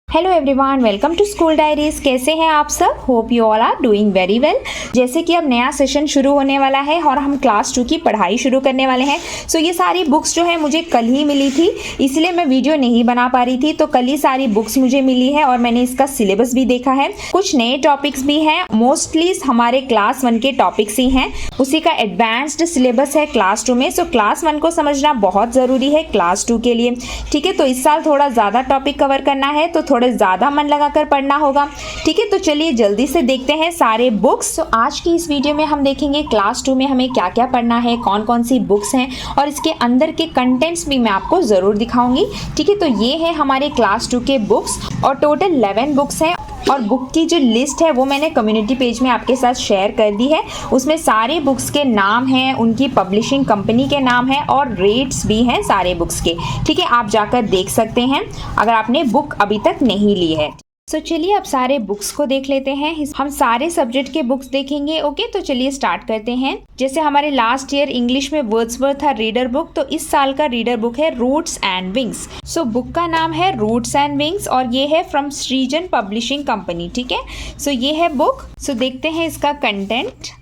Hello everyone, welcome to school diaries. कैसे हैं आप सब? Hope you all are doing very well. जैसे कि अब नया सेशन शुरू होने वाला है और हम क्लास 2 की पढ़ाई शुरू करने वाले हैं। सो ये सारी बुक्स जो है मुझे कल ही मिली थी, इसलिए मैं वीडियो नहीं बना पा रही थी। तो कल ही सारी बुक्स मुझे मिली है और मैंने इसका सिलेबस भी देखा है। कुछ नए टॉपिक्स भी हैं, मोस्टली हमारे क्लास 1 के टॉपिक्स ही हैं। उसी का एडवांस्ड सिलेबस है क्लास 2 में। सो क्लास 1 को समझना बहुत ज़रूरी है क्लास 2 के लिए। ठीक है, तो इस साल थोड़ा ज़्यादा टॉपिक कवर करना है तो थोड़े ज़्यादा मन लगाकर पढ़ना होगा। ठीक है, तो चलिए जल्दी से देखते हैं सारे बुक्स। तो आज की इस वीडियो में हम देखेंगे क्लास 2 में हमें क्या क्या पढ़ना है, कौन कौन सी बुक्स हैं और इसके अंदर के कंटेंट्स भी मैं आपको ज़रूर दिखाऊंगी। ठीक है, तो ये है हमारे क्लास 2 के बुक्स और टोटल 11 बुक्स हैं। और बुक की जो लिस्ट है वो मैंने कम्युनिटी पेज में आपके साथ शेयर कर दी है। उसमें सारे बुक्स के नाम हैं, उनकी पब्लिशिंग कंपनी के नाम हैं और रेट्स भी हैं सारे बुक्स के। ठीक है, आप जाकर देख सकते हैं अगर आपने बुक अभी तक नहीं ली है। तो चलिए अब सारे बुक्स को देख लेते हैं। हम सारे सब्जेक्ट के बुक्स देखेंगे। ओके, तो चलिए स्टार्ट करते हैं। जैसे हमारे लास्ट ईयर इंग्लिश में वर्ड्सवर्थ था रीडर बुक, तो इस साल का रीडर बुक है रूट्स एंड विंग्स। सो बुक का नाम है रूट्स एंड विंग्स और ये है फ्रॉम सृजन पब्लिशिंग कंपनी। ठीक है, सो ये है बुक। सो देखते हैं इसका कंटेंट।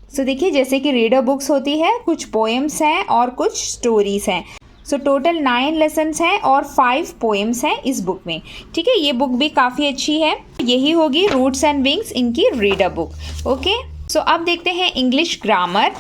सो देखिए, जैसे कि रीडर बुक्स होती है, कुछ पोएम्स हैं और कुछ स्टोरीज हैं। सो टोटल 9 लेसन्स हैं और 5 पोएम्स हैं इस बुक में। ठीक है, ये बुक भी काफ़ी अच्छी है। यही होगी रूट्स एंड विंग्स इनकी रीडर बुक। ओके, सो अब देखते हैं इंग्लिश ग्रामर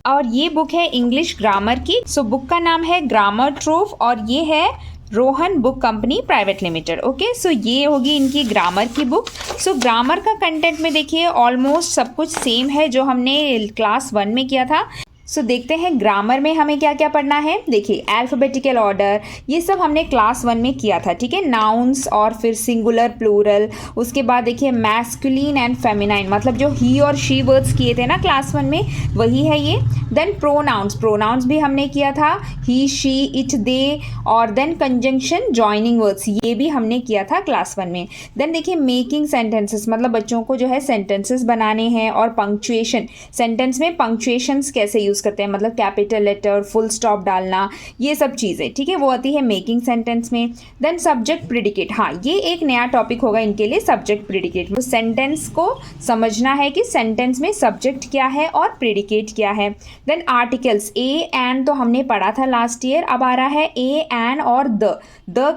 और ये बुक है इंग्लिश ग्रामर की। सो बुक का नाम है ग्रामर ट्रूफ और ये है Rohan book company private limited. Okay, so ये होगी इनकी ग्रामर की बुक। सो ग्रामर का कंटेंट में देखिए ऑलमोस्ट सब कुछ सेम है जो हमने क्लास 1 में किया था। सो देखते हैं ग्रामर में हमें क्या क्या पढ़ना है। देखिए अल्फ़ाबेटिकल ऑर्डर, ये सब हमने क्लास 1 में किया था। ठीक है, नाउन्स और फिर सिंगुलर प्लूरल। उसके बाद देखिए मैस्कुलिन एंड फेमिनाइन, मतलब जो ही और शी वर्ड्स किए थे ना क्लास 1 में, वही है ये। देन प्रोनाउंस, प्रोनाउंस भी हमने किया था, ही शी इट दे। और देन कंजंक्शन जॉइनिंग वर्ड्स, ये भी हमने किया था क्लास 1 में। देन देखिए मेकिंग सेंटेंसेस, मतलब बच्चों को जो है सेंटेंसेस बनाने हैं। और पंक्चुएशन, सेंटेंस में पंक्चुएशंस कैसे यूज़ करते हैं, मतलब कैपिटल लेटर, फुल स्टॉप डालना, ये सब चीज़ें। ठीक है, वो आती है मेकिंग सेंटेंस में। देन सब्जेक्ट प्रिडिकेट, हाँ ये एक नया टॉपिक होगा इनके लिए, सब्जेक्ट प्रिडिकेट। तो सेंटेंस को समझना है कि सेंटेंस में सब्जेक्ट क्या है और प्रिडिकेट क्या है। देन आर्टिकल्स, ए एंड तो हमने पढ़ा था लास्ट ईयर, अब आ रहा है ए एंड और द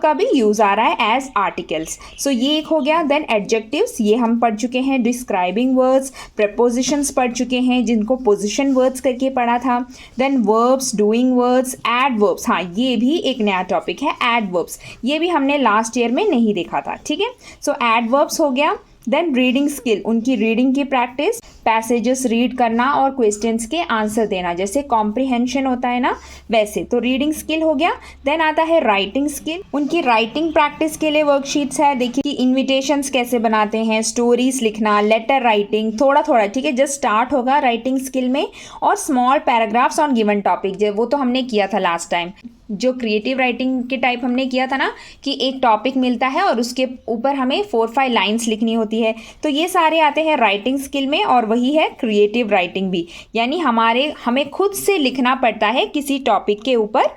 का भी यूज़ आ रहा है एज आर्टिकल्स। सो ये एक हो गया। देन एडजेक्टिव्स, ये हम पढ़ चुके हैं। डिस्क्राइबिंग वर्ड्स, प्रेपोजिशंस पढ़ चुके हैं जिनको पोजिशन वर्ड्स करके पढ़ा था। Then verbs, doing words, adverbs, हाँ ये भी एक नया टॉपिक है एडवर्ब्स, ये भी हमने लास्ट ईयर में नहीं देखा था। ठीक है, सो एडवर्ब्स हो गया। देन रीडिंग स्किल, उनकी रीडिंग की प्रैक्टिस, पैसेजेस रीड करना और क्वेश्चंस के आंसर देना, जैसे कॉम्प्रिहेंशन होता है ना वैसे, तो रीडिंग स्किल हो गया। देन आता है राइटिंग स्किल, उनकी राइटिंग प्रैक्टिस के लिए वर्कशीट्स है। देखिए इन्विटेशंस कैसे बनाते हैं, स्टोरीज लिखना, लेटर राइटिंग, थोड़ा थोड़ा। ठीक है, जस्ट स्टार्ट होगा राइटिंग स्किल में। और small paragraphs on given topic, वो तो हमने किया था लास्ट टाइम, जो क्रिएटिव राइटिंग के टाइप हमने किया था ना, कि एक टॉपिक मिलता है और उसके ऊपर हमें 4-5 लाइन्स लिखनी होती है। तो ये सारे आते हैं राइटिंग स्किल में और वही है क्रिएटिव राइटिंग भी, यानी हमें खुद से लिखना पड़ता है किसी टॉपिक के ऊपर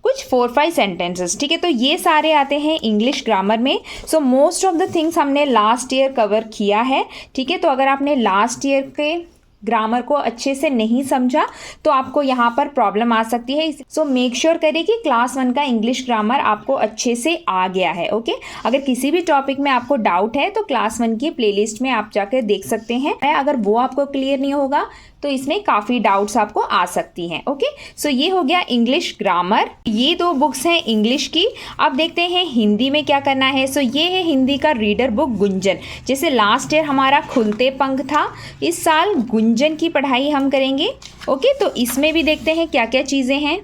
कुछ 4-5 सेंटेंसेस। ठीक है, तो ये सारे आते हैं इंग्लिश ग्रामर में। So most of the things हमने लास्ट ईयर कवर किया है। ठीक है, तो अगर आपने लास्ट ईयर के ग्रामर को अच्छे से नहीं समझा तो आपको यहाँ पर प्रॉब्लम आ सकती है। सो मेक श्योर करिए कि क्लास 1 का इंग्लिश ग्रामर आपको अच्छे से आ गया है। ओके, अगर किसी भी टॉपिक में आपको डाउट है तो क्लास 1 की प्लेलिस्ट में आप जाकर देख सकते हैं। अगर वो आपको क्लियर नहीं होगा तो इसमें काफ़ी डाउट्स आपको आ सकती हैं। ओके, सो ये हो गया इंग्लिश ग्रामर। ये 2 बुक्स हैं इंग्लिश की। अब देखते हैं हिंदी में क्या करना है। सो ये है हिंदी का रीडर बुक गुंजन। जैसे लास्ट ईयर हमारा खुलते पंख था, इस साल गुंजन की पढ़ाई हम करेंगे। ओके, तो इसमें भी देखते हैं क्या क्या चीज़ें हैं।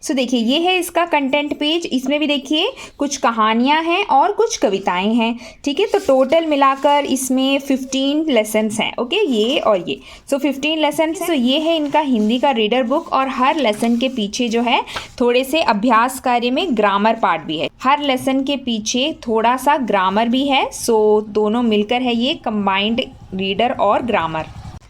सो देखिए ये है इसका कंटेंट पेज। इसमें भी देखिए कुछ कहानियाँ हैं और कुछ कविताएं हैं। ठीक है, तो टोटल मिलाकर इसमें 15 लेसन्स हैं। ओके, ये और ये, सो 15 लेसन्स हैं। सो ये है इनका हिंदी का रीडर बुक और हर लेसन के पीछे जो है थोड़े से अभ्यास कार्य में ग्रामर पार्ट भी है। हर लेसन के पीछे थोड़ा सा ग्रामर भी है। सो दोनों मिलकर है ये कंबाइंड रीडर और ग्रामर।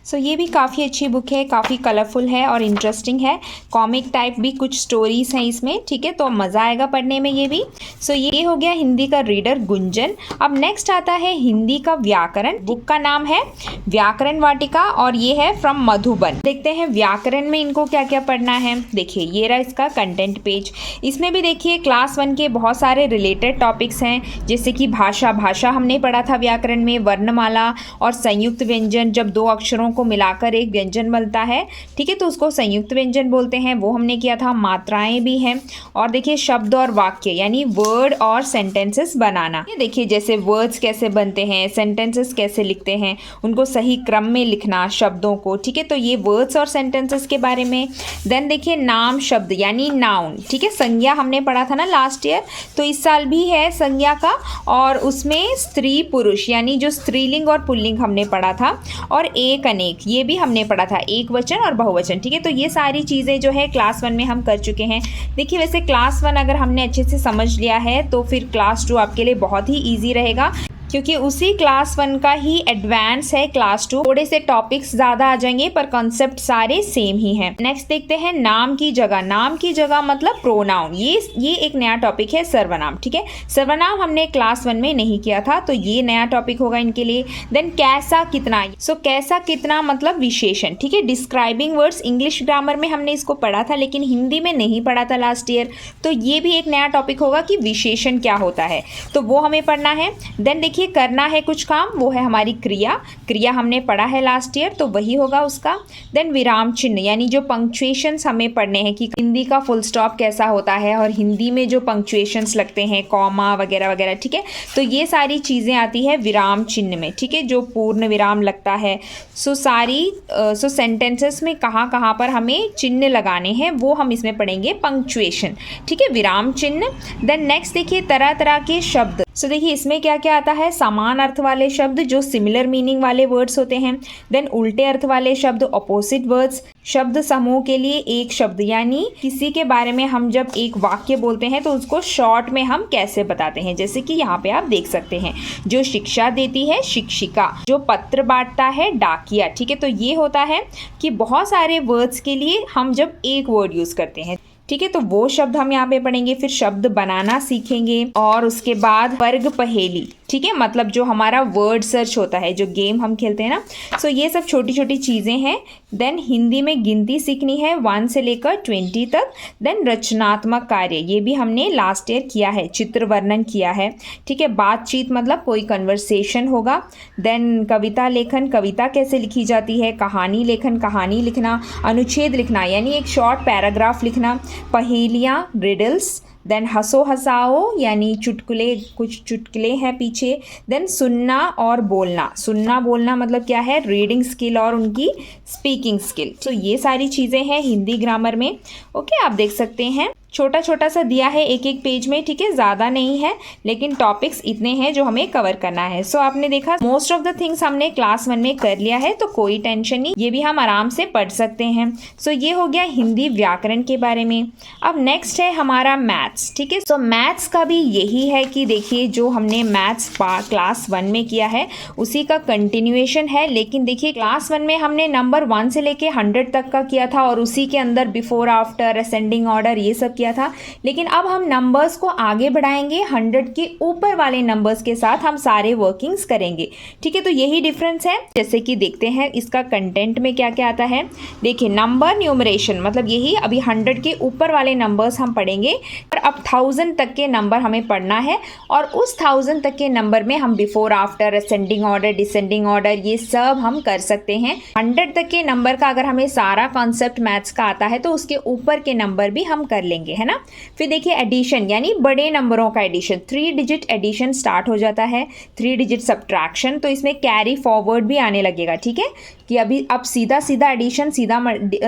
सो ये भी काफ़ी अच्छी बुक है, काफ़ी कलरफुल है और इंटरेस्टिंग है। कॉमिक टाइप भी कुछ स्टोरीज हैं इसमें, ठीक है, तो मज़ा आएगा पढ़ने में ये भी। सो ये हो गया हिंदी का रीडर गुंजन। अब नेक्स्ट आता है हिंदी का व्याकरण। बुक का नाम है व्याकरण वाटिका और ये है फ्रॉम मधुबन। देखते हैं व्याकरण में इनको क्या क्या पढ़ना है। देखिए ये रहा इसका कंटेंट पेज। इसमें भी देखिए क्लास 1 के बहुत सारे रिलेटेड टॉपिक्स हैं, जैसे कि भाषा हमने पढ़ा था व्याकरण में, वर्णमाला और संयुक्त व्यंजन, जब दो अक्षरों को मिलाकर एक व्यंजन बनता है, ठीक है, तो उसको संयुक्त व्यंजन बोलते हैं, वो हमने किया था। मात्राएं भी हैं और देखिए शब्द और वाक्य यानी वर्ड और सेंटेंसेस बनाना। ये देखिए जैसे वर्ड्स कैसे बनते हैं, सेंटेंसेस कैसे लिखते हैं, उनको सही क्रम में लिखना शब्दों को, ठीक है, तो ये वर्ड्स और सेंटेंसेस के बारे में। देन देखिए नाम शब्द यानी नाउन, ठीक है, संज्ञा हमने पढ़ा था ना लास्ट ईयर, तो इस साल भी है संज्ञा का, और उसमें स्त्री पुरुष यानी जो स्त्रीलिंग और पुल्लिंग हमने पढ़ा था, और एक अनेक ये भी हमने पढ़ा था, एक वचन और बहुवचन, ठीक है, तो ये सारी चीज़ें जो है क्लास 1 में हम कर चुके हैं। देखिए वैसे क्लास 1 अगर हमने अच्छे से समझ लिया है तो फिर क्लास 2 आपके लिए बहुत ही ईजी रहेगा, क्योंकि उसी क्लास 1 का ही एडवांस है क्लास 2। थोड़े से टॉपिक्स ज़्यादा आ जाएंगे पर कॉन्सेप्ट सारे सेम ही हैं। नेक्स्ट देखते हैं नाम की जगह। नाम की जगह मतलब प्रोनाउन। ये एक नया टॉपिक है, सर्वनाम, ठीक है, सर्वनाम हमने क्लास 1 में नहीं किया था, तो ये नया टॉपिक होगा इनके लिए। देन कैसा कितना, सो कैसा कितना मतलब विशेषण, ठीक है, डिस्क्राइबिंग वर्ड्स। इंग्लिश ग्रामर में हमने इसको पढ़ा था लेकिन हिंदी में नहीं पढ़ा था लास्ट ईयर, तो ये भी एक नया टॉपिक होगा कि विशेषण क्या होता है, तो वो हमें पढ़ना है। देन देखिए करना है कुछ काम, वो है हमारी क्रिया हमने पढ़ा है लास्ट ईयर, तो वही होगा उसका। देन विराम चिन्ह यानी जो पंक्चुएशंस हमें पढ़ने हैं कि हिंदी का फुल स्टॉप कैसा होता है और हिंदी में जो पंक्चुएशंस लगते हैं, कॉमा वगैरह वगैरह, ठीक है, तो ये सारी चीज़ें आती है विराम चिन्ह में, ठीक है, जो पूर्ण विराम लगता है। सो सेंटेंसेस में कहाँ कहाँ पर हमें चिन्ह लगाने हैं वो हम इसमें पढ़ेंगे, पंक्चुएशन, ठीक है, विराम चिन्ह। देन नेक्स्ट देखिए तरह तरह के शब्द। सो देखिए इसमें क्या क्या आता है, समान अर्थ वाले शब्द जो सिमिलर मीनिंग वाले वर्ड्स होते हैं। देन उल्टे अर्थ वाले शब्द, ऑपोजिट वर्ड्स। शब्द समूह के लिए एक शब्द यानी किसी के बारे में हम जब एक वाक्य बोलते हैं तो उसको शॉर्ट में हम कैसे बताते हैं, जैसे कि यहाँ पे आप देख सकते हैं, जो शिक्षा देती है शिक्षिका, जो पत्र बांटता है डाकिया, ठीक है, तो ये होता है कि बहुत सारे वर्ड्स के लिए हम जब एक वर्ड यूज़ करते हैं, ठीक है, तो वो शब्द हम यहाँ पे पढ़ेंगे। फिर शब्द बनाना सीखेंगे और उसके बाद वर्ग पहेली, ठीक है, मतलब जो हमारा वर्ड सर्च होता है, जो गेम हम खेलते हैं ना, सो ये सब छोटी छोटी चीज़ें हैं। देन हिंदी में गिनती सीखनी है 1 से लेकर 20 तक। देन रचनात्मक कार्य, ये भी हमने लास्ट ईयर किया है, चित्र वर्णन किया है, ठीक है, बातचीत मतलब कोई कन्वर्सेशन होगा। देन कविता लेखन, कविता कैसे लिखी जाती है, कहानी लेखन, कहानी लिखना, अनुच्छेद लिखना यानी एक शॉर्ट पैराग्राफ लिखना, पहेलियाँ रिडल्स। देन हंसो हंसाओ यानी चुटकुले, कुछ चुटकुले हैं पीछे। देन सुनना और बोलना, सुनना बोलना मतलब क्या है, रीडिंग स्किल और उनकी स्पीकिंग स्किल। तो ये सारी चीज़ें हैं हिंदी ग्रामर में। ओके, आप देख सकते हैं छोटा छोटा सा दिया है एक एक पेज में, ठीक है, ज़्यादा नहीं है लेकिन टॉपिक्स इतने हैं जो हमें कवर करना है। सो आपने देखा मोस्ट ऑफ द थिंग्स हमने क्लास 1 में कर लिया है, तो कोई टेंशन नहीं, ये भी हम आराम से पढ़ सकते हैं। सो ये हो गया हिंदी व्याकरण के बारे में। अब नेक्स्ट है हमारा मैथ्स, ठीक है, सो मैथ्स का भी यही है कि देखिए जो हमने मैथ्स क्लास 1 में किया है उसी का कंटिन्यूएशन है, लेकिन देखिए क्लास 1 में हमने नंबर 1 से लेके 100 तक का किया था और उसी के अंदर बिफोर आफ्टर असेंडिंग ऑर्डर ये सब किया था। लेकिन अब हम नंबर्स को आगे बढ़ाएंगे, 100 के ऊपर वाले नंबर्स के साथ हम सारे वर्किंग्स करेंगे, ठीक है, तो यही डिफरेंस है। जैसे कि देखते हैं इसका कंटेंट में क्या क्या आता है। देखिए नंबर न्यूमरेशन मतलब यही, अभी 100 के ऊपर वाले नंबर्स हम पढ़ेंगे और अब 1000 तक के नंबर हमें पढ़ना है, और उस 1000 तक के नंबर में हम before after ascending order descending order ये सब हम कर सकते हैं। 100 तक के नंबर का अगर हमें सारा कॉन्सेप्ट मैथ्स का आता है तो उसके ऊपर के नंबर भी हम कर लेंगे, है ना। फिर देखिए एडिशन यानी बड़े नंबरों का एडिशन, 3 डिजिट एडिशन स्टार्ट हो जाता है, 3 डिजिट सब्ट्रैक्शन, तो इसमें कैरी फॉरवर्ड भी आने लगेगा, ठीक है, कि अभी अब सीधा सीधा एडिशन सीधा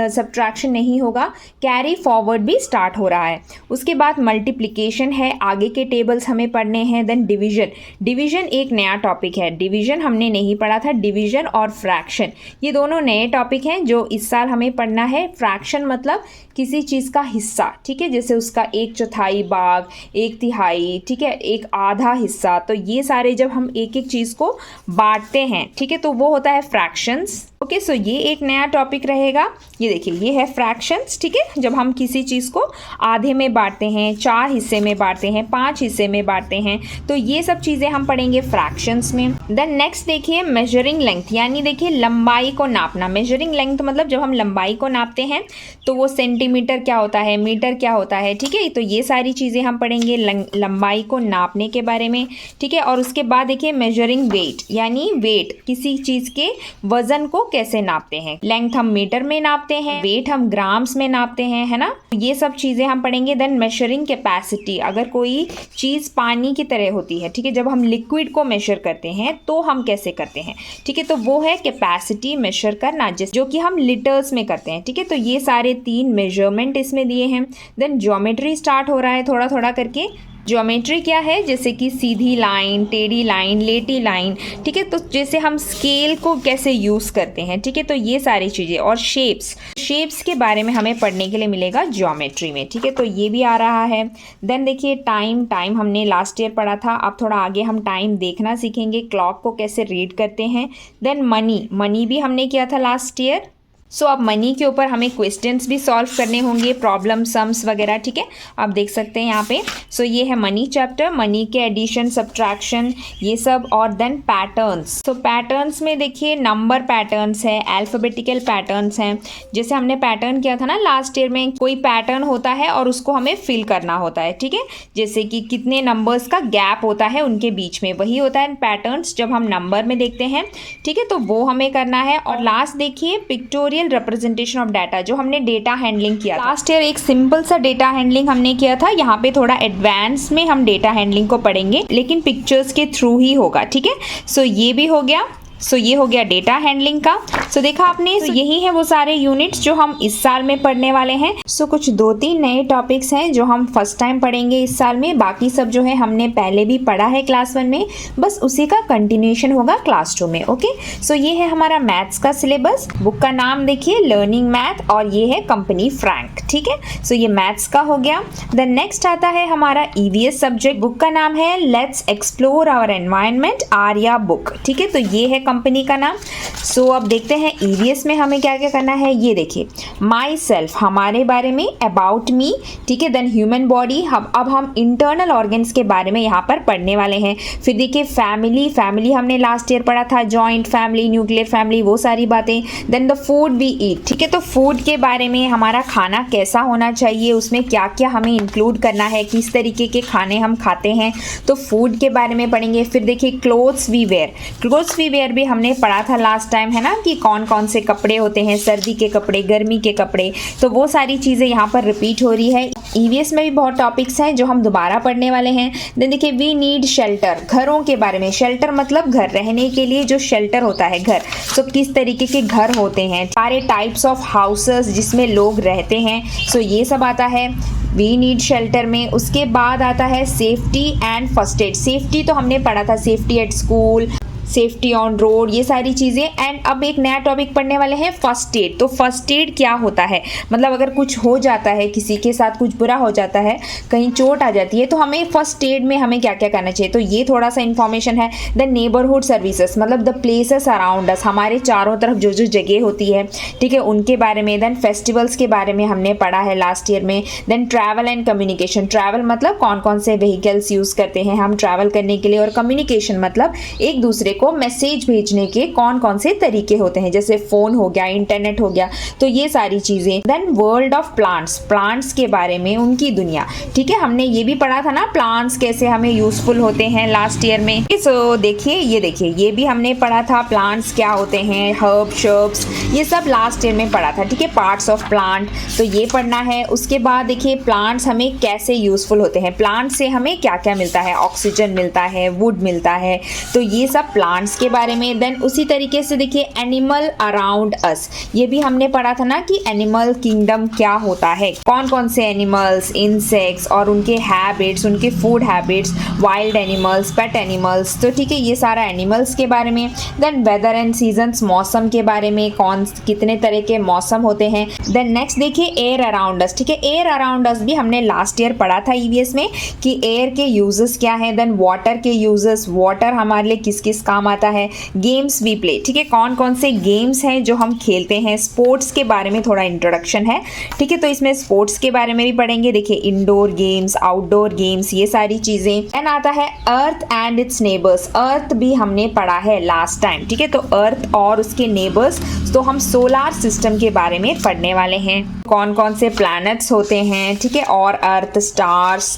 सब्ट्रैक्शन नहीं होगा, कैरी फॉरवर्ड भी स्टार्ट हो रहा है। उसके बाद मल्टीप्लिकेशन है, आगे के टेबल्स हमें पढ़ने हैं। देन डिवीजन, डिवीजन एक नया टॉपिक है, डिवीजन हमने नहीं पढ़ा था। डिवीजन और फ्रैक्शन ये दोनों नए टॉपिक हैं जो इस साल हमें पढ़ना है। फ्रैक्शन मतलब किसी चीज़ का हिस्सा, ठीक है, जैसे उसका 1/4 भाग, 1/3, ठीक है, एक आधा हिस्सा। तो ये सारे जब हम एक एक चीज़ को बांटते हैं, ठीक है, तो वो होता है फ्रैक्शंस। ओके, सो ये एक नया टॉपिक रहेगा। ये देखिए, ये है फ्रैक्शंस, ठीक है, जब हम किसी चीज़ को आधे में बांटते हैं, 4 हिस्से में बांटते हैं, 5 हिस्से में बांटते हैं, तो ये सब चीज़ें हम पढ़ेंगे फ्रैक्शंस में। देन नेक्स्ट देखिए मेजरिंग लेंथ, यानी देखिए लंबाई को नापना। मेजरिंग लेंथ मतलब जब हम लंबाई को नापते हैं तो वो सेंटीमीटर क्या होता है, मीटर क्या होता है, ठीक है, तो ये सारी चीज़ें हम पढ़ेंगे लंबाई को नापने के बारे में, ठीक है। और उसके बाद देखिए मेजरिंग वेट, यानी वेट किसी चीज़ के वजन को कैसे नापते हैं। लेंथ हम मीटर में नापते हैं, वेट हम ग्राम्स में नापते हैं, है ना, ये सब चीज़ें हम पढ़ेंगे। देन मेजरिंग कैपेसिटी, अगर कोई चीज़ पानी की तरह होती है, ठीक है, जब हम लिक्विड को मेजर करते हैं तो हम कैसे करते हैं, ठीक है, तो वो है कैपेसिटी मेजर करना, जो कि हम लीटर्स में करते हैं, ठीक है। तो ये सारे 3 मेजरमेंट इसमें दिए हैं। देन ज्योमेट्री स्टार्ट हो रहा है थोड़ा थोड़ा करके। ज्योमेट्री क्या है, जैसे कि सीधी लाइन, टेढ़ी लाइन, लेटी लाइन, ठीक है, तो जैसे हम स्केल को कैसे यूज़ करते हैं, ठीक है, तो ये सारी चीज़ें। और शेप्स के बारे में हमें पढ़ने के लिए मिलेगा ज्योमेट्री में, ठीक है, तो ये भी आ रहा है। देन देखिए टाइम हमने लास्ट ईयर पढ़ा था, अब थोड़ा आगे हम टाइम देखना सीखेंगे, क्लॉक को कैसे रीड करते हैं। देन मनी भी हमने किया था लास्ट ईयर। सो अब मनी के ऊपर हमें क्वेश्चंस भी सॉल्व करने होंगे, प्रॉब्लम सम्स वगैरह, ठीक है, आप देख सकते हैं यहाँ पे। सो ये है मनी चैप्टर, मनी के एडिशन, सब्ट्रैक्शन, ये सब। और देन पैटर्न्स, तो पैटर्न्स में देखिए नंबर पैटर्न्स है, अल्फ़ाबेटिकल पैटर्न्स हैं। जैसे हमने पैटर्न किया था ना लास्ट ईयर में, कोई पैटर्न होता है और उसको हमें फिल करना होता है, ठीक है, जैसे कि कितने नंबर्स का गैप होता है उनके बीच में, वही होता है पैटर्न्स जब हम नंबर में देखते हैं, ठीक है, तो वो हमें करना है। और लास्ट देखिए पिक्टोरियल रिप्रेजेंटेशन ऑफ डाटा, जो हमने डेटा हैंडलिंग किया लास्ट ईयर, एक सिंपल सा डेटा हैंडलिंग हमने किया था। यहाँ पे थोड़ा एडवांस में हम डेटा हैंडलिंग को पढ़ेंगे, लेकिन पिक्चर्स के थ्रू ही होगा, ठीक है। सो ये भी हो गया। सो ये हो गया डेटा हैंडलिंग का। सो देखा आपने, यही है वो सारे यूनिट्स जो हम इस साल में पढ़ने वाले हैं। सो कुछ 2-3 नए टॉपिक्स हैं जो हम फर्स्ट टाइम पढ़ेंगे इस साल में, बाकी सब जो है हमने पहले भी पढ़ा है क्लास 1 में, बस उसी का कंटिन्यूएशन होगा क्लास 2 में। ओके, सो ये है हमारा मैथ्स का सिलेबस। बुक का नाम देखिए लर्निंग मैथ, और ये है कंपनी फ्रैंक, ठीक है। सो ये मैथ्स का हो गया। देन नेक्स्ट आता है हमारा ईवीएस सब्जेक्ट। बुक का नाम है let's explore our environment, Arya book, ठीक है, तो ये है कंपनी का नाम। सो अब देखते हैं ईवीएस में हमें क्या क्या करना है। ये देखिए माई सेल्फ, हमारे बारे में, अबाउट मी, ठीक है। देन ह्यूमन बॉडी, अब हम इंटरनल ऑर्गन्स के बारे में यहाँ पर पढ़ने वाले हैं। फिर देखिए फैमिली हमने लास्ट ईयर पढ़ा था, जॉइंट फैमिली, न्यूक्लियर फैमिली, वो सारी बातें। Then the food we eat, ठीक है, तो फूड के बारे में, हमारा खाना कैसा होना चाहिए, उसमें क्या क्या हमें इंक्लूड करना है, किस तरीके के खाने हम खाते हैं, तो फूड के बारे में पढ़ेंगे। फिर देखिए क्लोथ्स वी वेयर भी हमने पढ़ा था लास्ट टाइम, है ना, कि कौन कौन से कपड़े होते हैं, सर्दी के कपड़े, गर्मी के कपड़े, तो वो सारी चीज़ें यहाँ पर रिपीट हो रही है। ईवीएस में भी बहुत टॉपिक्स हैं जो हम दोबारा पढ़ने वाले हैं। देन देखिए वी नीड शेल्टर, घरों के बारे में। शेल्टर मतलब घर, रहने के लिए जो शेल्टर होता है घर, सो किस तरीके के घर होते हैं, सारे टाइप्स ऑफ हाउसेस जिसमें लोग रहते हैं, सो ये सब आता है वी नीड शेल्टर में। उसके बाद आता है safety and first aid. Safety तो हमने पढ़ा था, safety at school, safety on road, ये सारी चीज़ें। एंड अब एक नया टॉपिक पढ़ने वाले हैं फर्स्ट एड। तो फर्स्ट एड क्या होता है, मतलब अगर कुछ हो जाता है, किसी के साथ कुछ बुरा हो जाता है, कहीं चोट आ जाती है, तो हमें फर्स्ट एड में हमें क्या क्या करना चाहिए, तो ये थोड़ा सा इन्फॉर्मेशन है। द नेबरहुड सर्विसेज, मतलब द प्लेसेस अराउंड अस, हमारे चारों तरफ जो जो जगह होती है, ठीक है, उनके बारे में। देन फेस्टिवल्स के बारे में हमने पढ़ा है लास्ट ईयर में। Then travel and communication, travel मतलब कौन कौन से व्हीकल्स यूज़ करते हैं हम ट्रैवल करने के लिए, और कम्युनिकेशन मतलब एक दूसरे को मैसेज भेजने के कौन कौन से तरीके होते हैं, जैसे फोन हो गया, इंटरनेट हो गया, तो ये सारी चीजें। Then world of plants, plants के बारे में, उनकी दुनिया, ठीक है, हमने ये भी पढ़ा था ना, प्लांट्स कैसे हमें यूजफुल होते हैं लास्ट ईयर में। सो देखिए ये भी हमने पढ़ा था, प्लांट्स क्या होते हैं, हर्ब शर्ब्स, ये सब लास्ट ईयर में पढ़ा था, ठीक है, पार्ट्स ऑफ प्लांट, तो ये पढ़ना है। उसके बाद देखिए प्लांट्स हमें कैसे यूजफुल होते हैं, प्लांट से हमें क्या क्या मिलता है, ऑक्सीजन मिलता है, वुड मिलता है, तो ये सब प्लांट प्लांट्स के बारे में। देन उसी तरीके से देखिए एनिमल अराउंड अस, ये भी हमने पढ़ा था ना कि एनिमल किंगडम क्या होता है, कौन कौन से एनिमल्स, इंसेक्ट्स और उनके हैबिट्स, उनके food habits, wild animals, pet animals. तो ठीक है, ये सारा एनिमल्स के बारे में। देन वेदर एंड सीजन्स, मौसम के बारे में, कौन कितने तरह के मौसम होते हैं। देन नेक्स्ट देखिए एयर अराउंड अस, ठीक है, एयर अराउंड अस भी हमने लास्ट ईयर पढ़ा था ईवीएस में कि एयर के यूजेस क्या है। देन वाटर के यूजेस, वाटर हमारे लिए किस किस काम आता है। गेम्स वी प्ले, ठीक है, कौन कौन से गेम्स हैं जो हम खेलते हैं। स्पोर्ट्स के बारे में थोड़ा इंट्रोडक्शन है, ठीक है, तो इसमें स्पोर्ट्स के बारे में भी पढ़ेंगे। देखिए इंडोर गेम्स, आउटडोर गेम्स, ये सारी चीजें। एंड आता है अर्थ एंड इट्स नेबर्स, अर्थ भी हमने पढ़ा है लास्ट टाइम, ठीक है, तो अर्थ और उसके नेबर्स, तो हम सोलार सिस्टम के बारे में पढ़ने वाले हैं, कौन कौन से प्लैनेट्स होते हैं, ठीक है, और अर्थ, स्टार्स,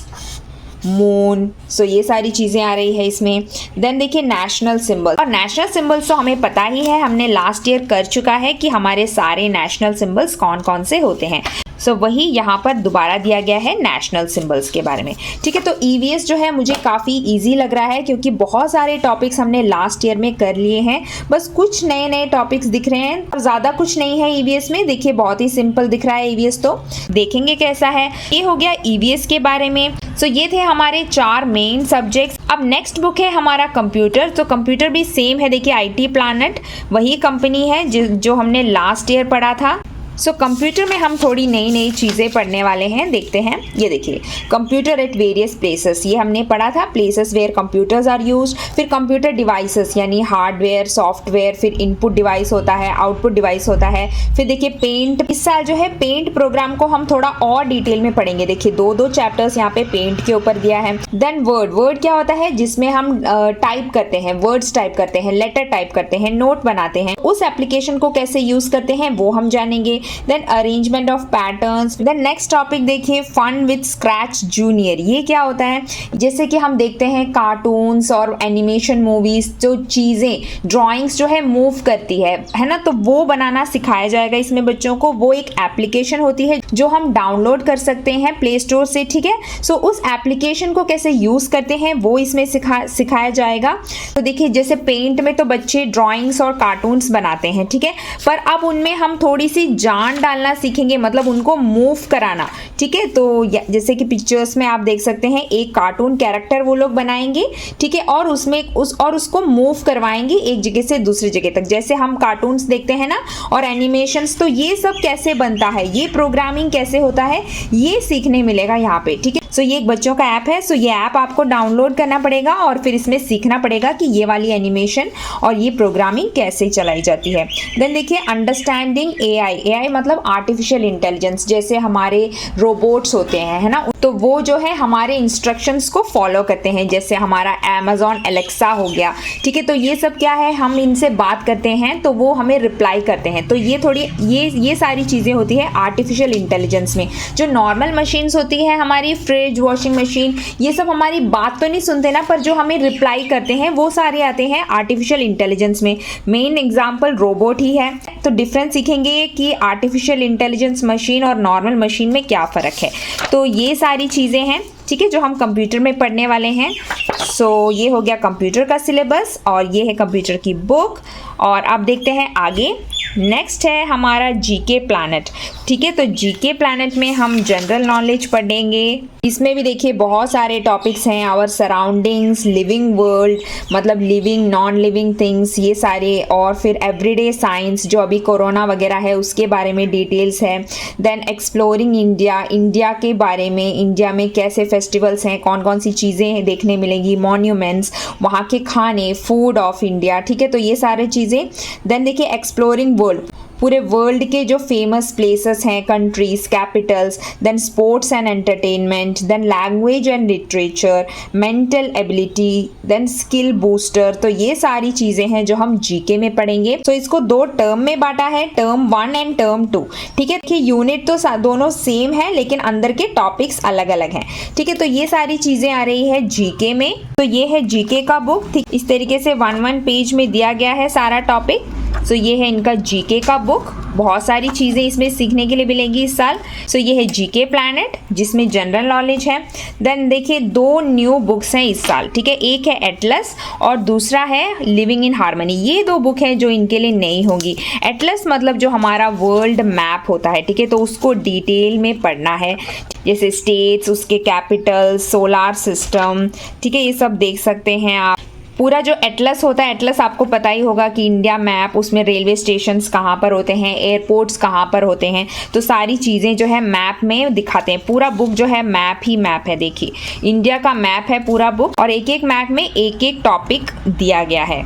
मून, सो ये सारी चीज़ें आ रही है इसमें। देन देखिए नेशनल सिंबल, और नेशनल सिंबल्स तो हमें पता ही है, हमने लास्ट ईयर कर चुका है कि हमारे सारे नेशनल सिंबल्स कौन कौन से होते हैं। सो वही यहाँ पर दोबारा दिया गया है नेशनल सिंबल्स के बारे में, ठीक है। तो ईवीएस जो है मुझे काफ़ी इजी लग रहा है क्योंकि बहुत सारे टॉपिक्स हमने लास्ट ईयर में कर लिए हैं, बस कुछ नए नए टॉपिक्स दिख रहे हैं और ज़्यादा कुछ नहीं है ईवीएस में। देखिए बहुत ही सिंपल दिख रहा है ईवीएस, तो देखेंगे कैसा है। ये हो गया ईवीएस के बारे में। सो ये थे हमारे 4 मेन सब्जेक्ट्स। अब नेक्स्ट बुक है हमारा कंप्यूटर, तो कंप्यूटर भी सेम है, देखिए आईटी प्लानट वही कंपनी है जो हमने लास्ट ईयर पढ़ा था। सो कंप्यूटर में हम थोड़ी नई नई चीज़ें पढ़ने वाले हैं, देखते हैं। ये देखिए कंप्यूटर एट वेरियस प्लेसेस, ये हमने पढ़ा था, places where computers are used. फिर कंप्यूटर डिवाइसेस यानी हार्डवेयर, सॉफ्टवेयर, फिर इनपुट डिवाइस होता है, आउटपुट डिवाइस होता है। फिर देखिए पेंट, इस साल जो है पेंट प्रोग्राम को हम थोड़ा और डिटेल में पढ़ेंगे। देखिए 2 चैप्टर्स यहाँ पे पेंट के ऊपर दिया है। देन वर्ड, वर्ड क्या होता है, जिसमें हम टाइप करते हैं, वर्ड्स टाइप करते हैं, लेटर टाइप करते हैं, नोट बनाते हैं, उस एप्लीकेशन को कैसे यूज करते हैं वो हम जानेंगे। Then arrangement of patterns. Then next topic देखिए फन विद स्क्रैच जूनियर, ये क्या होता है, जैसे कि हम देखते हैं कार्टून्स और एनिमेशन मूवीज, जो चीज़ें ड्राइंग्स जो है मूव करती है ना, तो वो बनाना सिखाया जाएगा इसमें बच्चों को। वो एक एप्लीकेशन होती है जो हम डाउनलोड कर सकते हैं प्ले स्टोर से, ठीक है। सो उस एप्लीकेशन को कैसे यूज करते हैं वो इसमें सिखाया जाएगा। तो देखिए जैसे पेंट में तो बच्चे ड्राइंग्स और कार्टून्स बनाते हैं, ठीक है, पर अब उनमें हम थोड़ी सी जान डालना सीखेंगे, मतलब उनको मूव कराना, ठीक है। तो जैसे कि पिक्चर्स में आप देख सकते हैं एक कार्टून कैरेक्टर वो लोग बनाएंगे, ठीक है, और उसमें उसको मूव करवाएंगे एक जगह से दूसरी जगह तक, जैसे हम कार्टून्स देखते हैं ना, और एनिमेशंस। तो ये सब कैसे बनता है, ये प्रोग्रामिंग कैसे होता है, ये सीखने मिलेगा यहाँ पे, ठीक है। सो ये एक बच्चों का ऐप है, सो ये ऐप आपको डाउनलोड करना पड़ेगा और फिर इसमें सीखना पड़ेगा कि ये वाली एनिमेशन और ये प्रोग्रामिंग कैसे चलाई जाती है। देन देखिए अंडरस्टैंडिंग एआई, एआई मतलब आर्टिफिशियल इंटेलिजेंस, जैसे हमारे रोबोट्स होते हैं, है ना, तो वो जो है हमारे इंस्ट्रक्शंस को फॉलो करते हैं, जैसे हमारा अमेजॉन एलेक्सा हो गया, ठीक है। तो ये सब क्या है, हम इनसे बात करते हैं तो वो हमें रिप्लाई करते हैं। तो ये थोड़ी ये सारी चीज़ें होती है आर्टिफिशियल इंटेलिजेंस में। जो नॉर्मल मशीन्स होती है हमारी, फ्रिज, वॉशिंग मशीन, ये सब हमारी बात तो नहीं सुनते ना, पर जो हमें रिप्लाई करते हैं वो सारे आते हैं आर्टिफिशियल इंटेलिजेंस में। मेन एग्जाम्पल रोबोट ही है। तो डिफरेंस सीखेंगे कि आर्टिफिशियल इंटेलिजेंस मशीन और नॉर्मल मशीन में क्या फ़र्क है। तो ये सारी चीज़ें हैं, ठीक है, जो हम कंप्यूटर में पढ़ने वाले हैं। सो ये हो गया कंप्यूटर का सिलेबस और ये है कंप्यूटर की बुक। और अब देखते हैं आगे। नेक्स्ट है हमारा जीके प्लैनेट, ठीक है। तो जीके प्लैनेट में हम जनरल नॉलेज पढ़ेंगे। इसमें भी देखिए बहुत सारे टॉपिक्स हैं, आवर सराउंडिंग्स, लिविंग वर्ल्ड मतलब लिविंग नॉन लिविंग थिंग्स, ये सारे, और फिर एवरीडे साइंस जो अभी कोरोना वगैरह है उसके बारे में डिटेल्स है। देन एक्सप्लोरिंग इंडिया, इंडिया के बारे में, इंडिया में कैसे फेस्टिवल्स हैं, कौन कौन सी चीज़ें देखने मिलेंगी, मॉन्यूमेंट्स, वहाँ के खाने, फूड ऑफ इंडिया, ठीक है, तो ये सारी चीज़ें। देन देखिए एक्सप्लोरिंग वर्ल्ड, पूरे वर्ल्ड के जो फेमस प्लेसेस हैं, countries, capitals. Then sports and entertainment, then language and literature, mental ability, then skill booster. तो ये सारी चीज़ें हैं जो हम जीके में पढ़ेंगे। तो इसको 2 टर्म में बांटा है, टर्म 1 एंड टर्म 2, ठीक है। देखिए यूनिट तो दोनों सेम है लेकिन अंदर के टॉपिक्स अलग अलग हैं, ठीक है। तो ये सारी चीज़ें आ रही है जीके में। तो ये है जीके का बुक, ठीक, इस तरीके से 1 पेज में दिया गया है सारा टॉपिक। सो ये है इनका जीके का बुक, बहुत सारी चीज़ें इसमें सीखने के लिए मिलेंगी इस साल। सो ये है जीके प्लैनेट जिसमें जनरल नॉलेज है। देन देखिए 2 न्यू बुक्स हैं इस साल, ठीक है, एक है एटलस और दूसरा है लिविंग इन हार्मनी। ये 2 बुक हैं जो इनके लिए नई होंगी। एटलस मतलब जो हमारा वर्ल्ड मैप होता है, ठीक है, तो उसको डिटेल में पढ़ना है, जैसे स्टेट्स, उसके कैपिटल, सोलार सिस्टम, ठीक है, ये सब देख सकते हैं आप। पूरा जो एटलस होता है, एटलस आपको पता ही होगा कि इंडिया मैप, उसमें रेलवे स्टेशंस कहाँ पर होते हैं, एयरपोर्ट्स कहाँ पर होते हैं, तो सारी चीज़ें जो है मैप में दिखाते हैं। पूरा बुक जो है मैप ही मैप है, देखिए इंडिया का मैप है पूरा बुक और एक एक मैप में एक एक टॉपिक दिया गया है।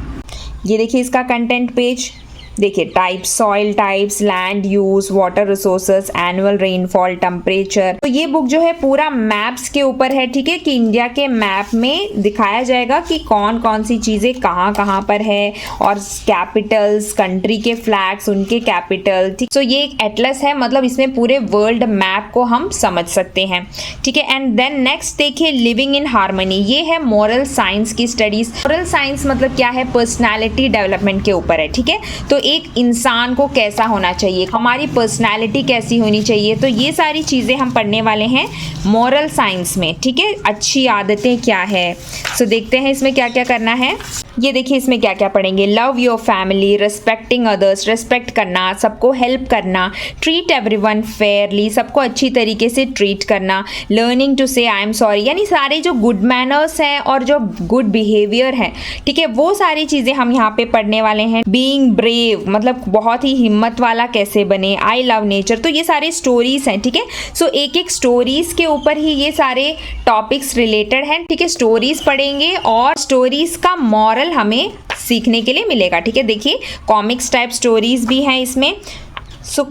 ये देखिए इसका कंटेंट पेज, देखिए types, soil types, land use, water resources, annual rainfall, temperature. तो ये बुक जो है पूरा मैप्स के ऊपर है, ठीक है, कि इंडिया के मैप में दिखाया जाएगा कि कौन कौन सी चीज़ें कहाँ कहाँ पर है और कैपिटल्स, कंट्री के फ्लैग्स, उनके कैपिटल, ठीक। सो ये एक एटलस है, मतलब इसमें पूरे वर्ल्ड मैप को हम समझ सकते हैं, ठीक है। एंड देन नेक्स्ट देखिए लिविंग इन हार्मनी, ये है मॉरल साइंस की स्टडीज। मॉरल साइंस मतलब क्या है, पर्सनैलिटी डेवलपमेंट के ऊपर है, ठीक है। तो एक इंसान को कैसा होना चाहिए, हमारी पर्सनालिटी कैसी होनी चाहिए, तो ये सारी चीज़ें हम पढ़ने वाले हैं मॉरल साइंस में, ठीक है। अच्छी आदतें क्या है, सो देखते हैं इसमें क्या क्या करना है। ये देखिए इसमें क्या क्या पढ़ेंगे, love your family, respecting others, respect करना, सबको हेल्प करना, ट्रीट एवरीवन फेयरली, सबको अच्छी तरीके से ट्रीट करना, लर्निंग टू से आई एम सॉरी, यानी सारे जो गुड मैनर्स हैं और जो गुड बिहेवियर है, ठीक है, वो सारी चीज़ें हम यहाँ पे पढ़ने वाले हैं। बीइंग ब्रेव मतलब बहुत ही हिम्मत वाला कैसे बने, आई लव नेचर, तो ये सारे स्टोरीज हैं, ठीक है। सो एक एक स्टोरीज के ऊपर ही ये सारे टॉपिक्स रिलेटेड हैं, ठीक है। स्टोरीज पढ़ेंगे और स्टोरीज का मॉरल हमें सीखने के लिए मिलेगा, ठीक है। देखिए कॉमिक्स टाइप स्टोरीज भी हैं इसमें,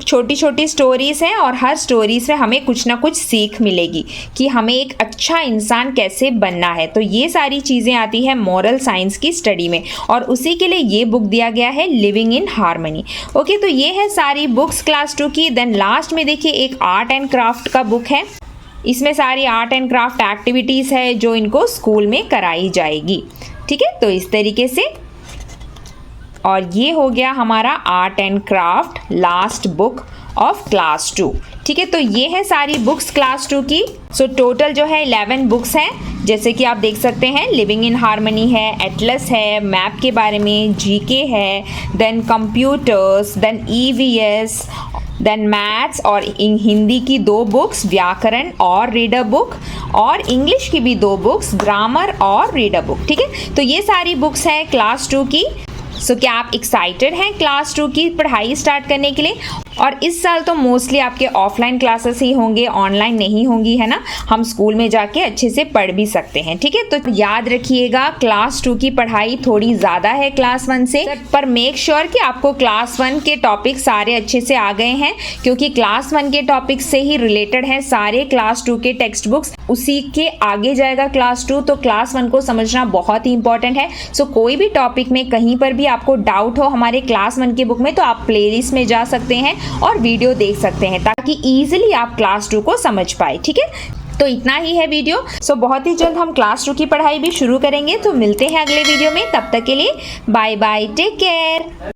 छोटी छोटी स्टोरीज हैं और हर स्टोरी से हमें कुछ ना कुछ सीख मिलेगी कि हमें एक अच्छा इंसान कैसे बनना है। तो ये सारी चीज़ें आती है मॉरल साइंस की स्टडी में और उसी के लिए ये बुक दिया गया है लिविंग इन हार्मनी। ओके, तो ये है सारी बुक्स क्लास 2 की। देन लास्ट में देखिए एक आर्ट एंड क्राफ्ट का बुक है, इसमें सारी आर्ट एंड क्राफ्ट एक्टिविटीज़ है जो इनको स्कूल में कराई जाएगी, ठीक है। तो इस तरीके से, और ये हो गया हमारा art and craft last book of class 2, ठीक है। तो ये है सारी बुक्स क्लास 2 की। सो टोटल जो है 11 बुक्स हैं, जैसे कि आप देख सकते हैं लिविंग इन हार्मनी है, एटलस है, मैप के बारे में, जीके है, then computers, then EVS, then maths और हिंदी की 2 बुक्स, व्याकरण और रीडर बुक, और इंग्लिश की भी 2 बुक्स, ग्रामर और रीडर बुक, ठीक है। तो ये सारी बुक्स हैं क्लास 2 की। सो क्या आप एक्साइटेड हैं क्लास 2 की पढ़ाई स्टार्ट करने के लिए? और इस साल तो मोस्टली आपके ऑफलाइन क्लासेस ही होंगे, ऑनलाइन नहीं होंगी, है ना। हम स्कूल में जाके अच्छे से पढ़ भी सकते हैं, ठीक है। तो याद रखिएगा क्लास 2 की पढ़ाई थोड़ी ज़्यादा है क्लास 1 से, पर मेक श्योर कि आपको क्लास 1 के टॉपिक सारे अच्छे से आ गए हैं, क्योंकि क्लास 1 के टॉपिक से ही रिलेटेड है सारे क्लास 2 के टेक्स्ट बुक्स, उसी के आगे जाएगा क्लास 2। तो क्लास 1 को समझना बहुत ही इंपॉर्टेंट है। सो कोई भी टॉपिक में कहीं पर भी आपको डाउट हो हमारे क्लास 1 के बुक में, तो आप प्लेलिस्ट में जा सकते हैं और वीडियो देख सकते हैं ताकि इजीली आप क्लास 2 को समझ पाए, ठीक है। तो इतना ही है वीडियो। सो बहुत ही जल्द हम क्लास 2 की पढ़ाई भी शुरू करेंगे। तो मिलते हैं अगले वीडियो में, तब तक के लिए बाय बाय, टेक केयर।